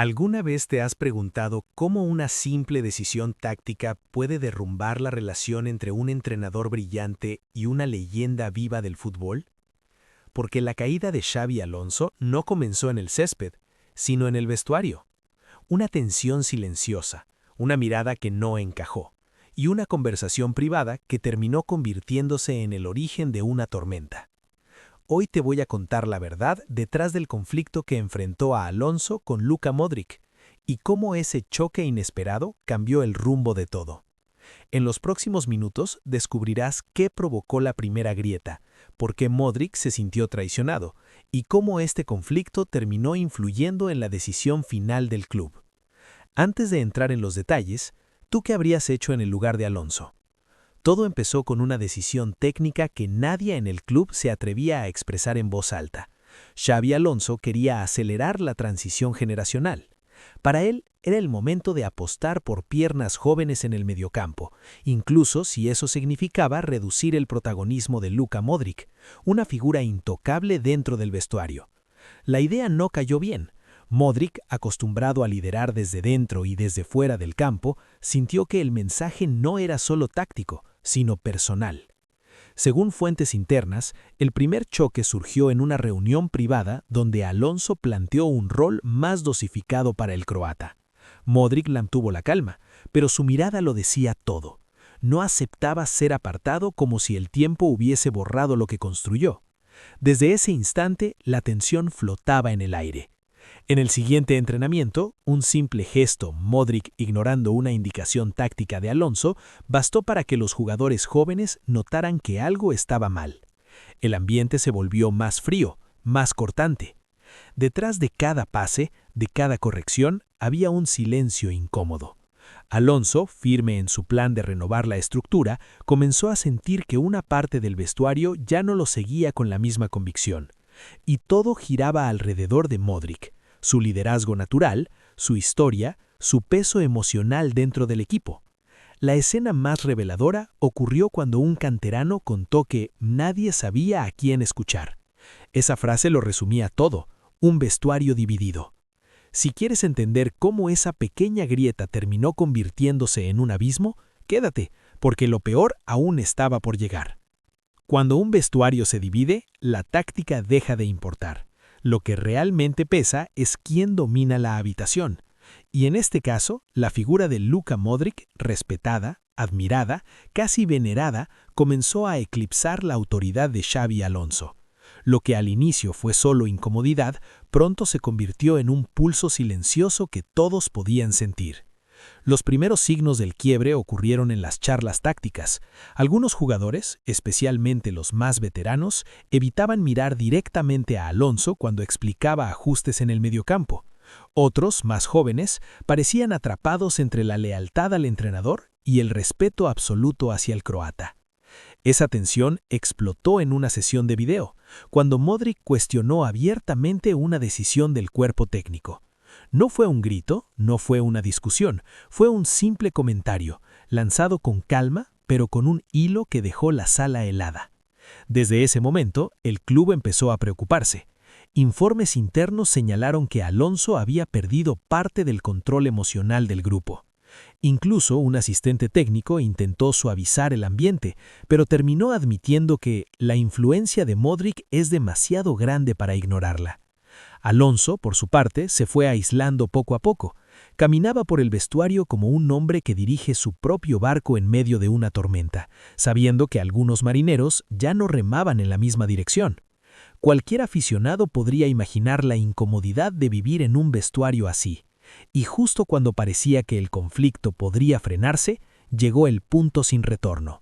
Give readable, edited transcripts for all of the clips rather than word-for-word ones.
¿Alguna vez te has preguntado cómo una simple decisión táctica puede derrumbar la relación entre un entrenador brillante y una leyenda viva del fútbol? Porque la caída de Xabi Alonso no comenzó en el césped, sino en el vestuario. Una tensión silenciosa, una mirada que no encajó, y una conversación privada que terminó convirtiéndose en el origen de una tormenta. Hoy te voy a contar la verdad detrás del conflicto que enfrentó a Alonso con Luka Modric y cómo ese choque inesperado cambió el rumbo de todo. En los próximos minutos descubrirás qué provocó la primera grieta, por qué Modric se sintió traicionado y cómo este conflicto terminó influyendo en la decisión final del club. Antes de entrar en los detalles, ¿tú qué habrías hecho en el lugar de Alonso? Todo empezó con una decisión técnica que nadie en el club se atrevía a expresar en voz alta. Xabi Alonso quería acelerar la transición generacional. Para él era el momento de apostar por piernas jóvenes en el mediocampo, incluso si eso significaba reducir el protagonismo de Luka Modric, una figura intocable dentro del vestuario. La idea no cayó bien. Modric, acostumbrado a liderar desde dentro y desde fuera del campo, sintió que el mensaje no era solo táctico, sino personal. Según fuentes internas, el primer choque surgió en una reunión privada donde Alonso planteó un rol más dosificado para el croata. Modric mantuvo la calma, pero su mirada lo decía todo. No aceptaba ser apartado como si el tiempo hubiese borrado lo que construyó. Desde ese instante, la tensión flotaba en el aire. En el siguiente entrenamiento, un simple gesto, Modric ignorando una indicación táctica de Alonso, bastó para que los jugadores jóvenes notaran que algo estaba mal. El ambiente se volvió más frío, más cortante. Detrás de cada pase, de cada corrección, había un silencio incómodo. Alonso, firme en su plan de renovar la estructura, comenzó a sentir que una parte del vestuario ya no lo seguía con la misma convicción. Y todo giraba alrededor de Modric, su liderazgo natural, su historia, su peso emocional dentro del equipo. La escena más reveladora ocurrió cuando un canterano contó que nadie sabía a quién escuchar. Esa frase lo resumía todo, un vestuario dividido. Si quieres entender cómo esa pequeña grieta terminó convirtiéndose en un abismo, quédate, porque lo peor aún estaba por llegar. Cuando un vestuario se divide, la táctica deja de importar. Lo que realmente pesa es quién domina la habitación. Y en este caso, la figura de Luka Modric, respetada, admirada, casi venerada, comenzó a eclipsar la autoridad de Xabi Alonso. Lo que al inicio fue solo incomodidad, pronto se convirtió en un pulso silencioso que todos podían sentir. Los primeros signos del quiebre ocurrieron en las charlas tácticas. Algunos jugadores, especialmente los más veteranos, evitaban mirar directamente a Alonso cuando explicaba ajustes en el mediocampo. Otros, más jóvenes, parecían atrapados entre la lealtad al entrenador y el respeto absoluto hacia el croata. Esa tensión explotó en una sesión de video, cuando Modric cuestionó abiertamente una decisión del cuerpo técnico. No fue un grito, no fue una discusión, fue un simple comentario, lanzado con calma, pero con un hilo que dejó la sala helada. Desde ese momento, el club empezó a preocuparse. Informes internos señalaron que Alonso había perdido parte del control emocional del grupo. Incluso un asistente técnico intentó suavizar el ambiente, pero terminó admitiendo que la influencia de Modric es demasiado grande para ignorarla. Alonso, por su parte, se fue aislando poco a poco. Caminaba por el vestuario como un hombre que dirige su propio barco en medio de una tormenta, sabiendo que algunos marineros ya no remaban en la misma dirección. Cualquier aficionado podría imaginar la incomodidad de vivir en un vestuario así. Y justo cuando parecía que el conflicto podría frenarse, llegó el punto sin retorno.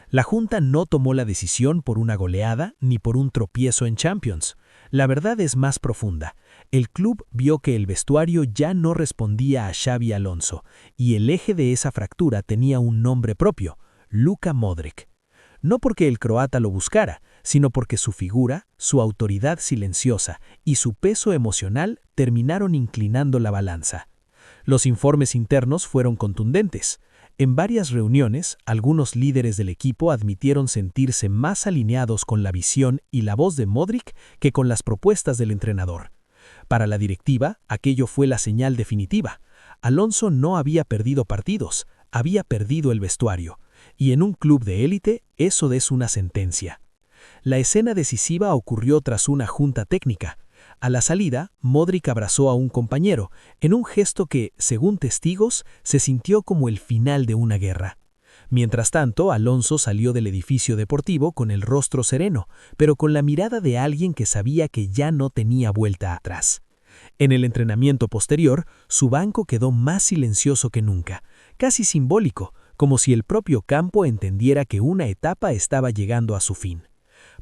La Junta no tomó la decisión por una goleada ni por un tropiezo en Champions. La verdad es más profunda. El club vio que el vestuario ya no respondía a Xabi Alonso, y el eje de esa fractura tenía un nombre propio, Luka Modric. No porque el croata lo buscara, sino porque su figura, su autoridad silenciosa y su peso emocional terminaron inclinando la balanza. Los informes internos fueron contundentes. En varias reuniones, algunos líderes del equipo admitieron sentirse más alineados con la visión y la voz de Modric que con las propuestas del entrenador. Para la directiva, aquello fue la señal definitiva. Alonso no había perdido partidos, había perdido el vestuario. Y en un club de élite, eso es una sentencia. La escena decisiva ocurrió tras una junta técnica. A la salida, Modric abrazó a un compañero, en un gesto que, según testigos, se sintió como el final de una guerra. Mientras tanto, Alonso salió del edificio deportivo con el rostro sereno, pero con la mirada de alguien que sabía que ya no tenía vuelta atrás. En el entrenamiento posterior, su banco quedó más silencioso que nunca, casi simbólico, como si el propio campo entendiera que una etapa estaba llegando a su fin.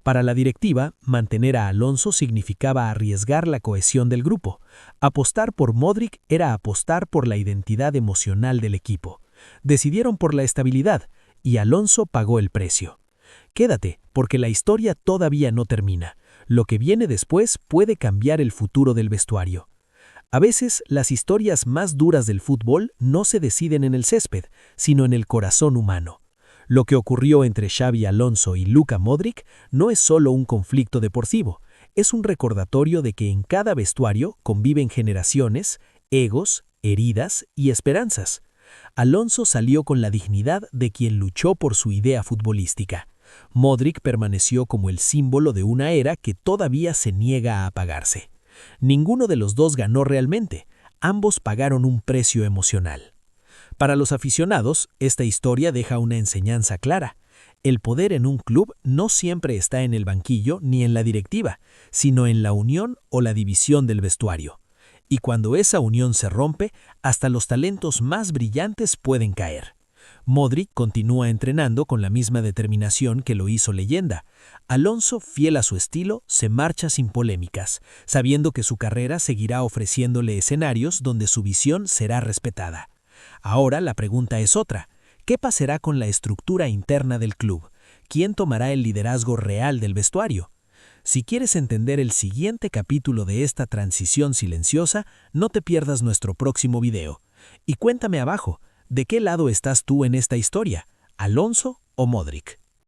Para la directiva, mantener a Alonso significaba arriesgar la cohesión del grupo. Apostar por Modric era apostar por la identidad emocional del equipo. Decidieron por la estabilidad, y Alonso pagó el precio. Quédate, porque la historia todavía no termina. Lo que viene después puede cambiar el futuro del vestuario. A veces, las historias más duras del fútbol no se deciden en el césped, sino en el corazón humano. Lo que ocurrió entre Xabi Alonso y Luka Modric no es solo un conflicto deportivo, es un recordatorio de que en cada vestuario conviven generaciones, egos, heridas y esperanzas. Alonso salió con la dignidad de quien luchó por su idea futbolística. Modric permaneció como el símbolo de una era que todavía se niega a apagarse. Ninguno de los dos ganó realmente, ambos pagaron un precio emocional. Para los aficionados, esta historia deja una enseñanza clara. El poder en un club no siempre está en el banquillo ni en la directiva, sino en la unión o la división del vestuario. Y cuando esa unión se rompe, hasta los talentos más brillantes pueden caer. Modric continúa entrenando con la misma determinación que lo hizo leyenda. Alonso, fiel a su estilo, se marcha sin polémicas, sabiendo que su carrera seguirá ofreciéndole escenarios donde su visión será respetada. Ahora la pregunta es otra. ¿Qué pasará con la estructura interna del club? ¿Quién tomará el liderazgo real del vestuario? Si quieres entender el siguiente capítulo de esta transición silenciosa, no te pierdas nuestro próximo video. Y cuéntame abajo, ¿de qué lado estás tú en esta historia? ¿Alonso o Modric?